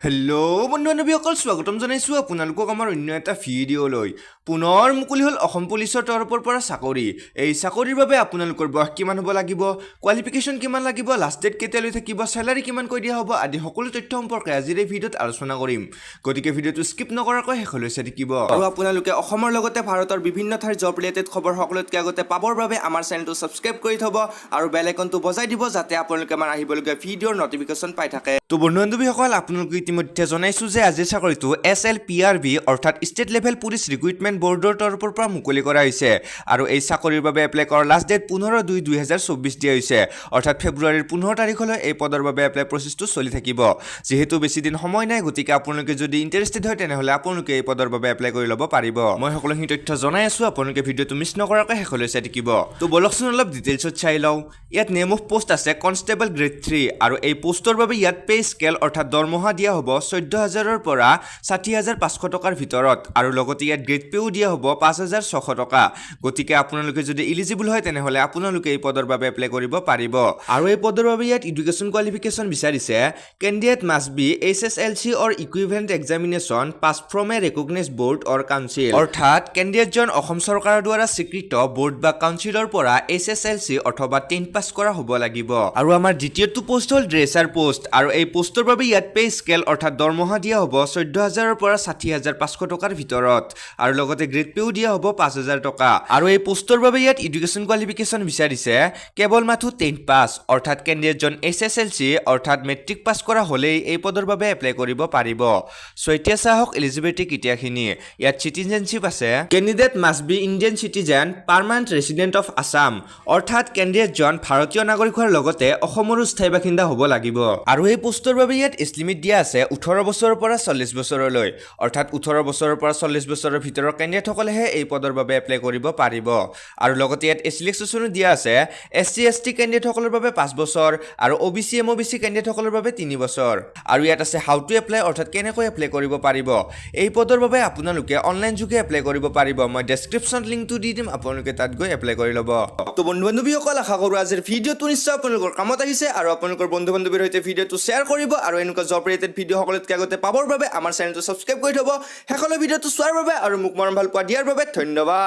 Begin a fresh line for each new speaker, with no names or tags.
Hello' বন্ধু-বান্ধৱীসকল স্বাগতম জনাইছোঁ আপোনালোকক আমাৰ অন্য এটা ভিডিঅ'লৈ। পুনৰ মুকলি হ'ল অসম পুলিচৰ তৰফৰ পৰা চাকৰি। এই চাকৰিৰ বাবে আপোনালোকৰ বয়স কিমান হ'ব লাগিব, কোৱালিফিকেশ্যন কিমান লাগিব, লাষ্ট ডেট কেতিয়ালৈ থাকিব, চেলাৰী কিমানকৈ দিয়া হ'ব আদি সকলো তথ্য সম্পৰ্কে আজিৰ এই ভিডিঅ'ত আলোচনা কৰিম। গতিকে ভিডিঅ'টো স্কিপ নকৰাকৈ শেষলৈ চাই থাকিব। আৰু আপোনালোকে অসমৰ লগতে ভাৰতৰ বিভিন্ন ঠাইৰ জব ৰিলেটেড খবৰ সকলোতকৈ আগতে পাবৰ বাবে আমাৰ চেনেলটো ছাবস্ক্ৰাইব কৰি থ'ব আৰু বেল আইকনটো বজাই দিব যাতে আপোনালোকে আমাৰ আহিবলগীয়া ভিডিঅ'ৰ নটিফিকেশ্যন পাই থাকে। তো বন্ধু-বান্ধৱীসকল আপোনালোকে ইতিমধ্যে জনাইছোঁ যে আজিৰ চাকৰিটো SLPRB অৰ্থাৎ ষ্টেট লেভেল পুলিচ ৰিক্ৰুটমেণ্ট বৰ্ডৰ তৰফৰ পৰা মুকলি কৰা হৈছে আৰু এই চাকৰিৰ বাবে এপ্লাই কৰাৰ লাষ্ট ডেট 15/2/2024 দিয়া হৈছে অৰ্থাৎ ফেব্ৰুৱাৰীৰ 15 তাৰিখলৈ এই পদৰ বাবে এপ্লাই প্ৰচেছটো চলি থাকিব। যিহেতু বেছি দিন সময় নাই গতিকে আপোনালোকে যদি ইণ্টাৰেষ্টেড হয় তেনেহ'লে আপোনালোকে এই পদৰ বাবে এপ্লাই কৰি ল'ব পাৰিব। মই সকলোখিনি তথ্য জনাই আছোঁ, আপোনালোকে ভিডিঅ'টো মিছ নকৰাকৈ শেষলৈ চাই থাকিব। তো বলকচোন অলপ ডিটেইলছত চাই লওঁ। ইয়াত নেম অফ পোষ্ট আছে কনষ্টেবল গ্ৰেড 3 আৰু এই পোষ্টৰ বাবে ইয়াত পে স্কেল অৰ্থাৎ দৰমহা দিয়া হ'ব 14,000ৰ পৰা 60,500 টকাৰ ভিতৰত আৰু লগতে ইয়াত গ্ৰেড পেও দিয়া হ'ব 5,600 টকা। গতিকে আপোনালোকে যদি ইলিজিবল হয় তেনেহ'লে আপোনালোকে এই পদৰ বাবে এপ্লাই কৰিব পাৰিব। আৰু এই পদৰ বাবে ইয়াত এডুকেশ্যন কোৱালিফিকেশ্যন বিচাৰিছে candidate must be HSLC or equivalent examination pass from a recognised board or council অৰ্থাৎ কেণ্ডিডেটজন অসম চৰকাৰৰ দ্বাৰা স্বীকৃত বৰ্ড বা কাউন্সিলৰ পৰা HSLC অথবা 10 পাছ কৰা হ'ব লাগিব। আৰু আমাৰ দ্বিতীয়টো পোষ্ট হ'ল ড্ৰেচাৰ পোষ্ট আৰু এই পোষ্টৰ বাবে ইয়াত পে স্কেল অৰ্থাৎ দৰমহা দিয়া হ'ব 14,000ৰ পৰা 60,500 টকাৰ ভিতৰত আৰু লগতে গ্ৰেড পেও দিয়া হ'ব 5,000 টকা। আৰু এই পোষ্টৰ বাবে ইয়াত এডুকেশ্যন কোৱালিফিকেশ্যন বিচাৰিছে কেৱল মাথো 10 পাছ অৰ্থাৎ কেণ্ডিডেটজন HSLC অৰ্থাৎ মেট্ৰিক পাছ কৰা হ'লেই এই পদৰ বাবে এপ্লাই কৰিব পাৰিব। চ' এতিয়া চাওক এলিজিবিলিটি কেতিয়াখিনি। ইয়াত চিটিজেনশ্বিপ আছে candidate must B Indian citizen permanent resident of Assam অৰ্থাৎ কেণ্ডিডেটজন ভাৰতীয় নাগৰিক হোৱাৰ লগতে অসমৰো স্থায়ী বাসিন্দা হ'ব লাগিব। আৰু এই পোষ্টৰ বাবে ইয়াত এজ লিমিট দিয়া আছে 18 বছৰৰ পৰা 40 বছৰলৈ অৰ্থাৎ 18 বছৰৰ পৰা 40 বছৰৰ ভিতৰৰ কেণ্ডিডেটসকলেহে এই পদৰ বাবে এপ্লাই কৰিব পাৰিব। আৰু লগতে ইয়াত এজ ৰিলেক্সেশ্যনো দিয়া আছে SC ST কেণ্ডিডেটসকলৰ বাবে 5 বছৰ আৰু OBC MOBC কেণ্ডিডেটসকলৰ বাবে 3 বছৰ। আৰু ইয়াত আছে হাউ টু এপ্লাই অৰ্থাৎ কেনেকৈ এপ্লাই কৰিব পাৰিব। এই পদৰ বাবে আপোনালোকে অনলাইন যোগে এপ্লাই কৰিব পাৰিব। মই ডেছক্ৰিপশ্যন লিংকটো দি দিম, আপোনালোকে তাত গৈ এপ্লাই কৰি ল'ব। তো বন্ধু-বান্ধৱীসকল আশা কৰোঁ আজিৰ ভিডিঅ'টো নিশ্চয় আপোনালোকৰ কামত আহিছে আৰু আপোনালোকৰ বন্ধু-বান্ধৱীৰ সৈতে ভিডিঅ'টো শ্বেয়াৰ কৰিব আৰু এনেকুৱা জব ৰিলেটেড ভিডিঅ' সকলোতকৈ আগতে পাবৰ বাবে আমাৰ চেনেলটো ছাবস্ক্ৰাইব কৰি থ'ব। শেষলৈ ভিডিঅ'টো চোৱাৰ বাবে আৰু মোক মৰম ভাল পোৱা দিয়াৰ বাবে ধন্যবাদ।